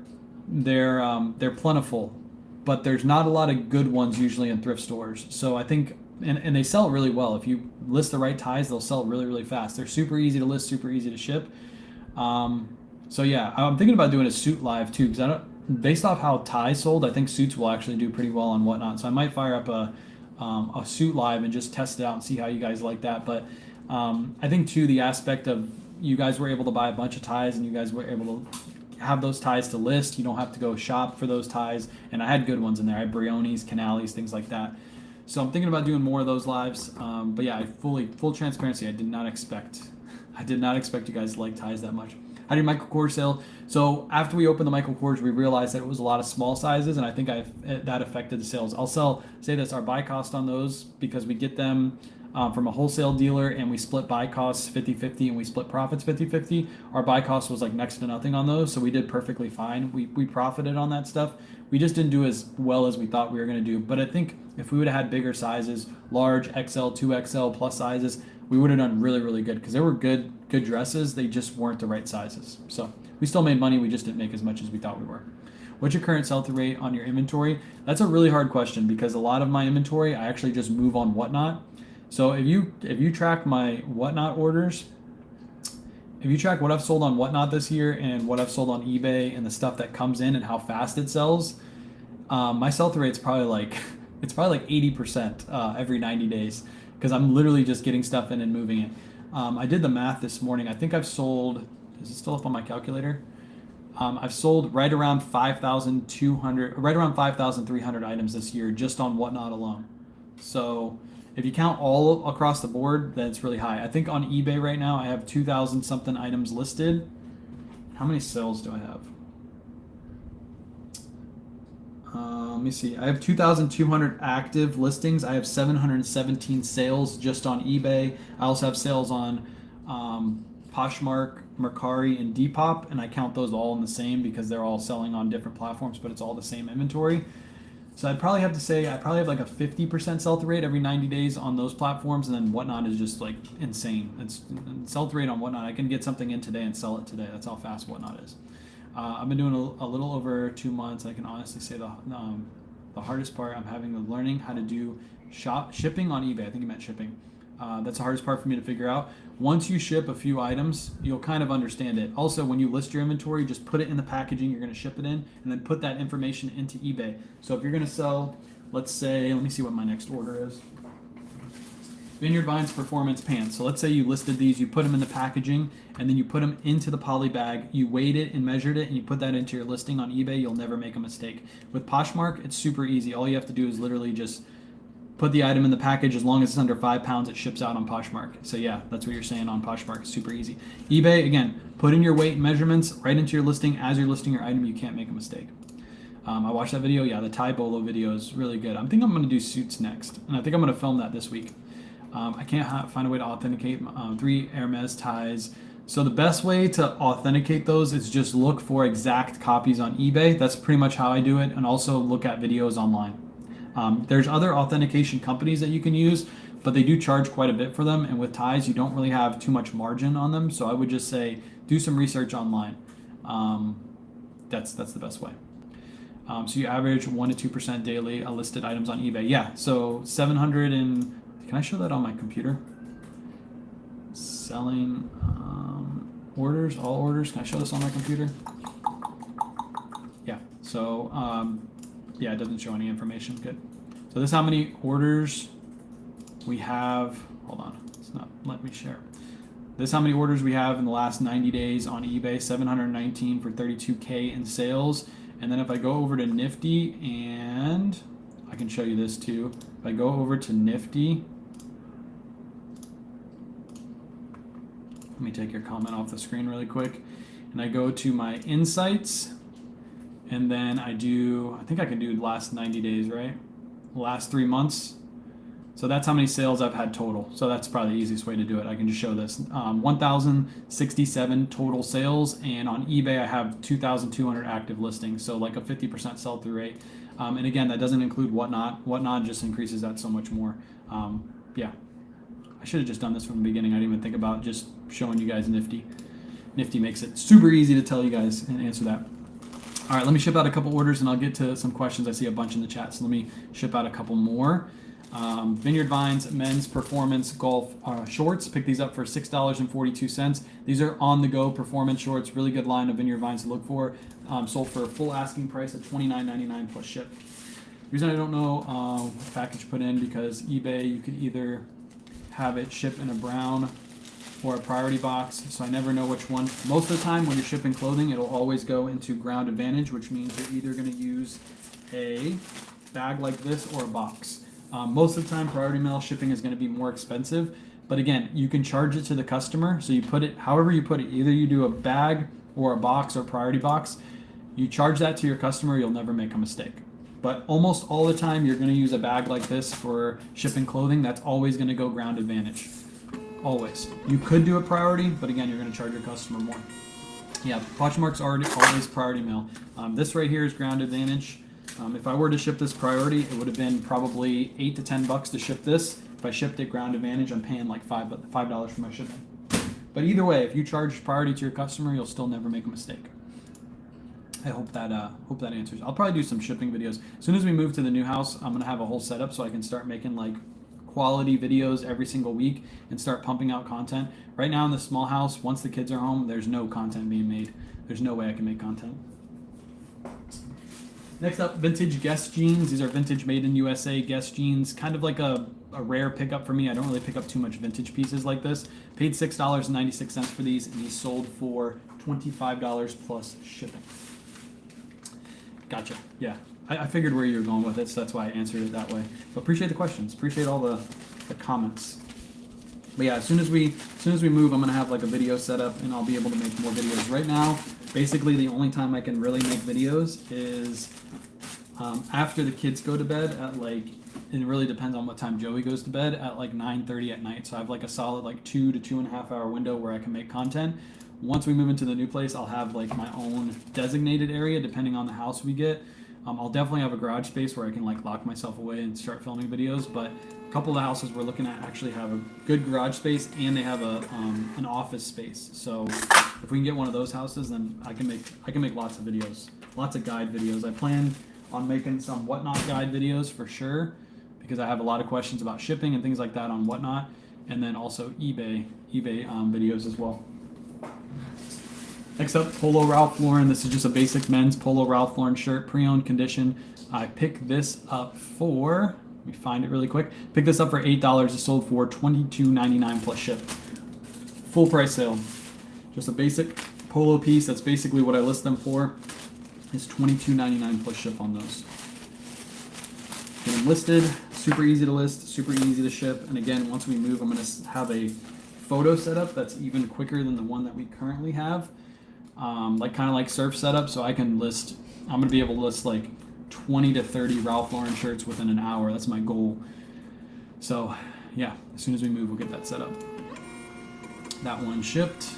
plentiful, but there's not a lot of good ones usually in thrift stores. So I think. And they sell really well. If you list the right ties, they'll sell really, really fast. They're super easy to list, super easy to ship. So yeah, I'm thinking about doing a suit live too, because based off how ties sold, I think suits will actually do pretty well on Whatnot. So I might fire up a suit live and just test it out and see how you guys like that. But I think too, the aspect of you guys were able to buy a bunch of ties and you guys were able to have those ties to list. You don't have to go shop for those ties. And I had good ones in there. I had Briones, Canales, things like that. So I'm thinking about doing more of those lives. But yeah, full transparency. I did not expect you guys to like ties that much. How do you Michael Kors sale? So after we opened the Michael Kors, we realized that it was a lot of small sizes, and I think that affected the sales. I'll say this: our buy cost on those, because we get them from a wholesale dealer and we split buy costs 50-50 and we split profits 50-50. Our buy cost was like next to nothing on those, so we did perfectly fine. We profited on that stuff. We just didn't do as well as we thought we were going to do. But I think if we would have had bigger sizes, large XL, 2XL plus sizes, we would have done really, really good, because they were good dresses. They just weren't the right sizes. So we still made money. We just didn't make as much as we thought we were. What's your current sell-through rate on your inventory? That's a really hard question, because a lot of my inventory, I actually just move on Whatnot. So if you track my Whatnot orders, if you track what I've sold on Whatnot this year and what I've sold on eBay and the stuff that comes in and how fast it sells, my sell-through rate's probably like 80% every 90 days, because I'm literally just getting stuff in and moving it. I did the math this morning. I think I've sold. Is it still up on my calculator? I've sold right around 5,300 items this year just on Whatnot alone. So if you count all across the board, then it's really high. I think on eBay right now I have 2,000 something items listed. How many sales do I have? Let me see. I have 2,200 active listings. I have 717 sales just on eBay. I also have sales on Poshmark, Mercari, and Depop, and I count those all in the same because they're all selling on different platforms, but it's all the same inventory. So I'd probably have to say I probably have like a 50% sell-through rate every 90 days on those platforms, and then Whatnot is just like insane. It's sell-through rate on Whatnot. I can get something in today and sell it today. That's how fast Whatnot is. I've been doing a little over 2 months. I can honestly say the hardest part I'm having is learning how to do shipping on eBay. I think you meant shipping. That's the hardest part for me to figure out. Once you ship a few items, you'll kind of understand it. Also, when you list your inventory, just put it in the packaging you're going to ship it in, and then put that information into eBay. So if you're going to sell, let's say, let me see what my next order is. Vineyard Vines Performance Pants. So let's say you listed these, you put them in the packaging, and then you put them into the poly bag, you weighed it and measured it, and you put that into your listing on eBay, you'll never make a mistake. With Poshmark, it's super easy. All you have to do is literally just put the item in the package. As long as it's under 5 pounds, it ships out on Poshmark. So yeah, that's what you're saying on Poshmark. It's super easy. eBay, again, put in your weight and measurements right into your listing. As you're listing your item, you can't make a mistake. I watched that video. Yeah, the Thai Bolo video is really good. I'm going to do suits next, and I think I'm going to film that this week. I can't find a way to authenticate 3 Hermes ties. So the best way to authenticate those is just look for exact copies on eBay. That's pretty much how I do it, and also look at videos online. There's other authentication companies that you can use, but they do charge quite a bit for them, and with ties, you don't really have too much margin on them. So I would just say do some research online. That's the best way. So you average 1 to 2% daily listed items on eBay. Yeah, so 700 and... Can I show that on my computer? Selling orders, all orders. Can I show this on my computer? Yeah, so yeah, it doesn't show any information. Good. So this is how many orders we have. Hold on, it's not letting me share. This is how many orders we have in the last 90 days on eBay, 719 for 32K in sales. And then if I go over to Nifty, and I can show you this too. If I go over to Nifty, let me take your comment off the screen really quick. And I go to my insights, and then I think I can do the last 90 days, right? Last 3 months. So that's how many sales I've had total. So that's probably the easiest way to do it. I can just show this. 1,067 total sales, and on eBay I have 2,200 active listings. So like a 50% sell-through rate. And again, that doesn't include Whatnot. Whatnot just increases that so much more. Yeah, I should have just done this from the beginning. I didn't even think about just showing you guys Nifty. Nifty makes it super easy to tell you guys and answer that. All right, let me ship out a couple orders and I'll get to some questions. I see a bunch in the chat, so let me ship out a couple more. Vineyard Vines men's performance golf shorts. Pick these up for $6.42. These are on-the-go performance shorts. Really good line of Vineyard Vines to look for. Sold for a full asking price of $29.99 plus ship. The reason I don't know what package to put in, because eBay, you could either have it ship in a brown or a priority box, so I never know which one. Most of the time when you're shipping clothing, it'll always go into ground advantage, which means you're either going to use a bag like this or a box. Most of the time, priority mail shipping is going to be more expensive, but again, you can charge it to the customer. So you put it however you put it. Either you do a bag or a box or priority box. You charge that to your customer, you'll never make a mistake. But almost all the time, you're going to use a bag like this for shipping clothing. That's always going to go ground advantage. Always. You could do a priority, but again, you're going to charge your customer more. Yeah, Poshmark's always priority mail. This right here is ground advantage. If I were to ship this priority, it would have been probably $8 to $10 to ship this. If I shipped it ground advantage, I'm paying like $5 for my shipping. But either way, if you charge priority to your customer, you'll still never make a mistake. I hope that answers. I'll probably do some shipping videos. As soon as we move to the new house, I'm gonna have a whole setup so I can start making like quality videos every single week and start pumping out content. Right now in the small house, once the kids are home, there's no content being made. There's no way I can make content. Next up, vintage Guess jeans. These are vintage made in USA Guess jeans. Kind of like a rare pickup for me. I don't really pick up too much vintage pieces like this. Paid $6.96 for these, and these sold for $25 plus shipping. Gotcha. Yeah, I figured where you were going with it, so that's why I answered it that way. But appreciate the questions. Appreciate all the comments. But yeah, as soon as we move, I'm gonna have like a video set up, and I'll be able to make more videos. Right now, basically the only time I can really make videos is after the kids go to bed at like, and it really depends on what time Joey goes to bed, at like 9:30 at night. So I have like a solid like 2 to 2.5 hour window where I can make content. Once we move into the new place, I'll have like my own designated area depending on the house we get. I'll definitely have a garage space where I can like lock myself away and start filming videos, but a couple of the houses we're looking at actually have a good garage space and they have an office space. So if we can get one of those houses, then I can make lots of videos, lots of guide videos. I plan on making some Whatnot guide videos for sure, because I have a lot of questions about shipping and things like that on Whatnot, and then also eBay videos as well. Next up, Polo Ralph Lauren. This is just a basic men's Polo Ralph Lauren shirt, pre-owned condition. I picked this up for, let me find it really quick. Picked this up for $8. It sold for $22.99 plus ship. Full price sale. Just a basic polo piece. That's basically what I list them for. It's $22.99 plus ship on those. Get them listed. Super easy to list, super easy to ship. And again, once we move, I'm going to have a photo setup that's even quicker than the one that we currently have. Kind of like surf setup, so I can list, I'm gonna be able to list like 20 to 30 Ralph Lauren shirts within an hour. That's my goal. So yeah, as soon as we move, we'll get that set up. That one shipped.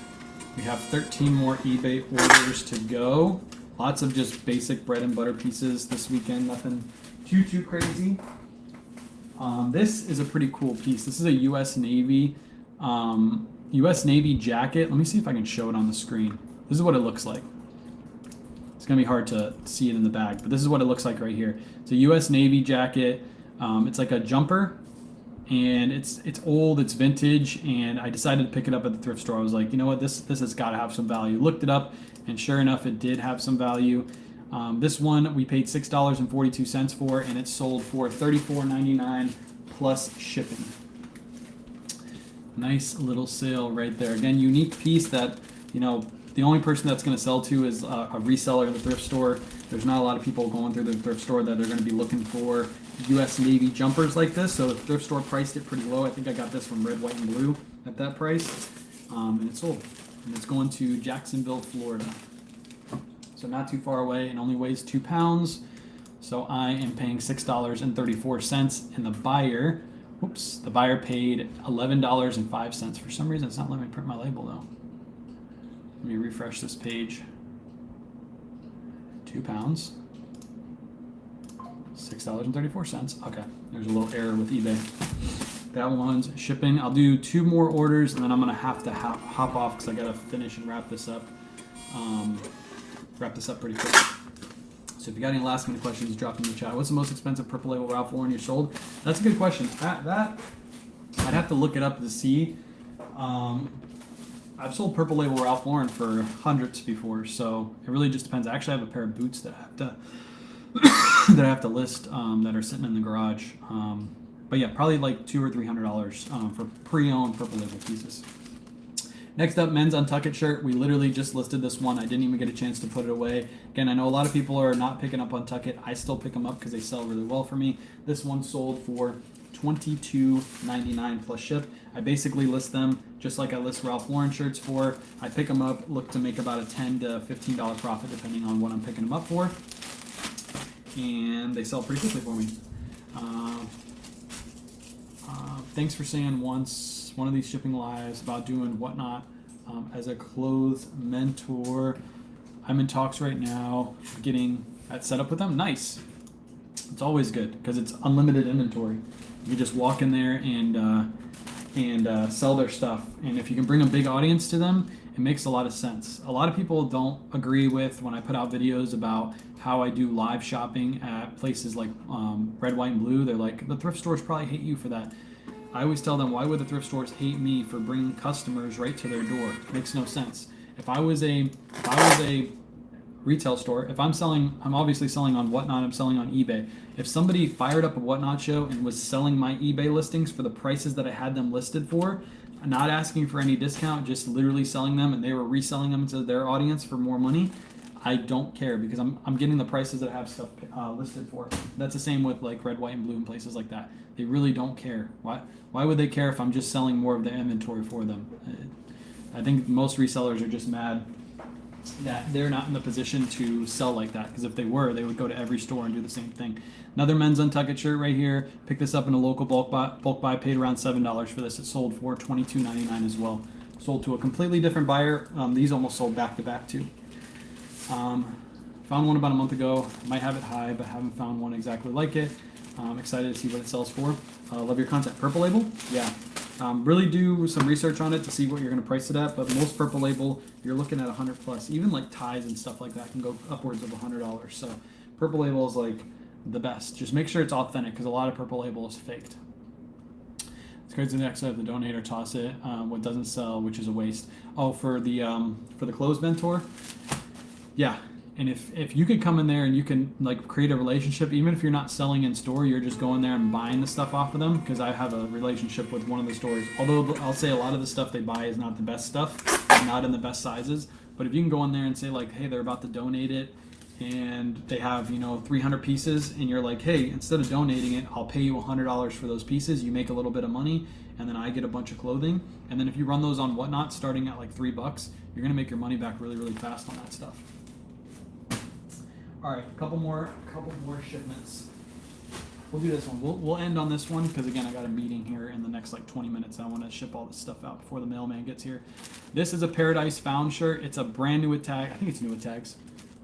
We have 13 more eBay orders to go. Lots of just basic bread and butter pieces this weekend, nothing too crazy. This is a pretty cool piece. This is a US Navy jacket. Let me see if I can show it on the screen. This is what it looks like. It's gonna be hard to see it in the bag, but this is what it looks like right here. It's a US Navy jacket. It's like a jumper, and it's old, it's vintage, and I decided to pick it up at the thrift store. I was like, you know what, this has got to have some value. Looked it up, and sure enough, it did have some value. This one we paid $6.42 for, and it sold for $34.99 plus shipping. Nice little sale right there. Again, unique piece that, you know, the only person that's going to sell to is a reseller in the thrift store. There's not a lot of people going through the thrift store that are going to be looking for U.S. Navy jumpers like this. So the thrift store priced it pretty low. I think I got this from Red, White, and Blue at that price. And it sold. And it's going to Jacksonville, Florida. So not too far away, and only weighs 2 pounds. So I am paying $6.34, and the buyer paid $11.05. For some reason, it's not letting me print my label though. Let me refresh this page. 2 pounds, $6.34. Okay, there's a little error with eBay. That one's shipping. I'll do 2 more orders, and then I'm gonna have to hop off because I gotta finish and wrap this up. Wrap this up pretty quick. So if you got any last minute questions, drop them in the chat. What's the most expensive purple label Ralph Lauren you sold? That's a good question. That I'd have to look it up to see. I've sold purple label Ralph Lauren for hundreds before, so it really just depends. I actually have a pair of boots that I have to that I have to list that are sitting in the garage. But yeah, probably like $200 or $300 for pre-owned purple label pieces. Next up, men's Untucked shirt. We literally just listed this one. I didn't even get a chance to put it away. Again, I know a lot of people are not picking up Untucked. I still pick them up because they sell really well for me. This one sold for $22.99 plus ship. I basically list them just like I list Ralph Lauren shirts for. I pick them up, look to make about a $10 to $15 profit depending on what I'm picking them up for. And they sell pretty quickly for me. Thanks for saying once one of these shipping lives about doing whatnot as a clothes mentor. I'm in talks right now getting that set up with them. Nice. It's always good because it's unlimited inventory. You just walk in there and sell their stuff. And if you can bring a big audience to them, it makes a lot of sense. A lot of people don't agree with when I put out videos about how I do live shopping at places like Red, White, and Blue. They're like, the thrift stores probably hate you for that. I always tell them, why would the thrift stores hate me for bringing customers right to their door? It makes no sense. If I was a retail store, if I'm selling, I'm obviously selling on Whatnot, I'm selling on eBay. If somebody fired up a Whatnot show and was selling my eBay listings for the prices that I had them listed for, not asking for any discount, just literally selling them, and they were reselling them to their audience for more money, I don't care because I'm getting the prices that I have stuff listed for. That's the same with like Red, White, and Blue and places like that. They really don't care. Why would they care if I'm just selling more of the inventory for them? I think most resellers are just mad that they're not in the position to sell like that, because if they were, they would go to every store and do the same thing. Another men's Untucked shirt right here. Picked this up in a local bulk buy. Paid around $7 for this. It sold for $22.99 as well. Sold to a completely different buyer. These almost sold back to back too. Found one about a month ago. Might have it high, but haven't found one exactly like it. I'm excited to see what it sells for. Love your content. Purple label? Yeah. Really do some research on it to see what you're going to price it at, but most purple label, you're looking at 100 plus. Even like ties and stuff like that can go upwards of $100. So purple label is like the best. Just make sure it's authentic, because a lot of purple label is faked. Let's go to the next side. The donate or toss it. What doesn't sell, which is a waste. Oh, for the clothes mentor? Yeah. And if you could come in there and you can like create a relationship, even if you're not selling in store, you're just going there and buying the stuff off of them, because I have a relationship with one of the stores. Although I'll say a lot of the stuff they buy is not the best stuff, not in the best sizes. But if you can go in there and say like, hey, they're about to donate it, and they have 300 pieces, and you're like, hey, instead of donating it, I'll pay you $100 for those pieces. You make a little bit of money, and then I get a bunch of clothing. And then if you run those on Whatnot, starting at like $3, you're gonna make your money back really, really fast on that stuff. All right, a couple more shipments. We'll do this one. We'll end on this one because, again, I got a meeting here in the next like 20 minutes. I want to ship all this stuff out before the mailman gets here. This is a Paradise Found shirt. It's a brand new with tag. I think it's new with tags.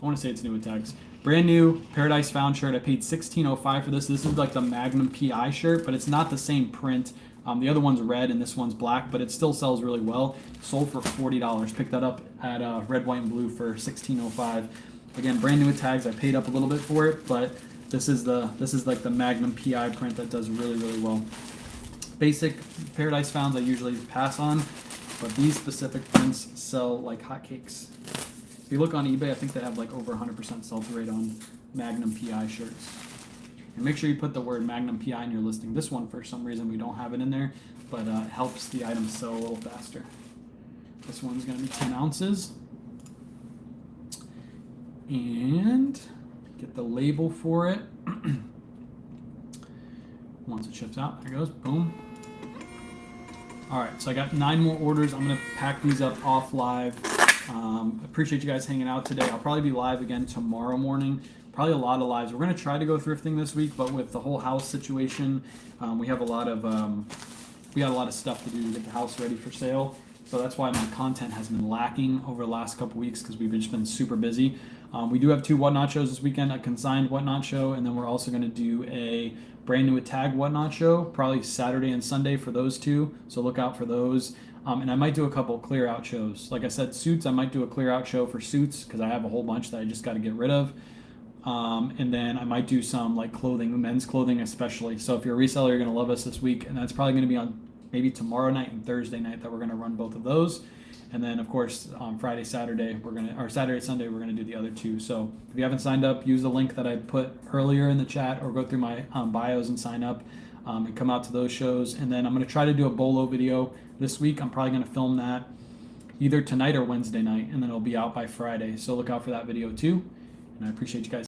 I want to say it's new with tags. Brand new Paradise Found shirt. I paid $16.05 for this. This is like the Magnum PI shirt, but it's not the same print. The other one's red and this one's black, but it still sells really well. Sold for $40. Picked that up at Red, White, and Blue for $16.05. Again, brand new with tags. I paid up a little bit for it, but this is like the Magnum PI print that does really, really well. Basic Paradise Founds I usually pass on, but these specific prints sell like hotcakes. If you look on eBay, I think they have like over 100% sell-through rate on Magnum PI shirts. And make sure you put the word Magnum PI in your listing. This one, for some reason, we don't have it in there, but it helps the item sell a little faster. This one's going to be 10 ounces. And get the label for it. Once it ships out, there it goes, boom. All right, so I got 9 more orders. I'm gonna pack these up off live. Appreciate you guys hanging out today. I'll probably be live again tomorrow morning. Probably a lot of lives. We're gonna try to go thrifting this week, but with the whole house situation, we have a lot of we got a lot of stuff to do to get the house ready for sale. So that's why my content has been lacking over the last couple weeks because we've just been super busy. We do have 2 Whatnot shows this weekend, a consigned Whatnot show, and then we're also going to do a brand new tag Whatnot show, probably Saturday and Sunday for those 2. So look out for those. And I might do a couple clear out shows. Like I said, suits, I might do a clear out show for suits because I have a whole bunch that I just got to get rid of. And then I might do some like clothing, men's clothing especially. So if you're a reseller, you're going to love us this week. And that's probably going to be on maybe tomorrow night and Thursday night that we're going to run both of those. And then, of course, Friday, Saturday, Saturday, Sunday, we're going to do the other 2. So if you haven't signed up, use the link that I put earlier in the chat or go through my bios and sign up and come out to those shows. And then I'm going to try to do a bolo video this week. I'm probably going to film that either tonight or Wednesday night, and then it'll be out by Friday. So look out for that video too. And I appreciate you guys.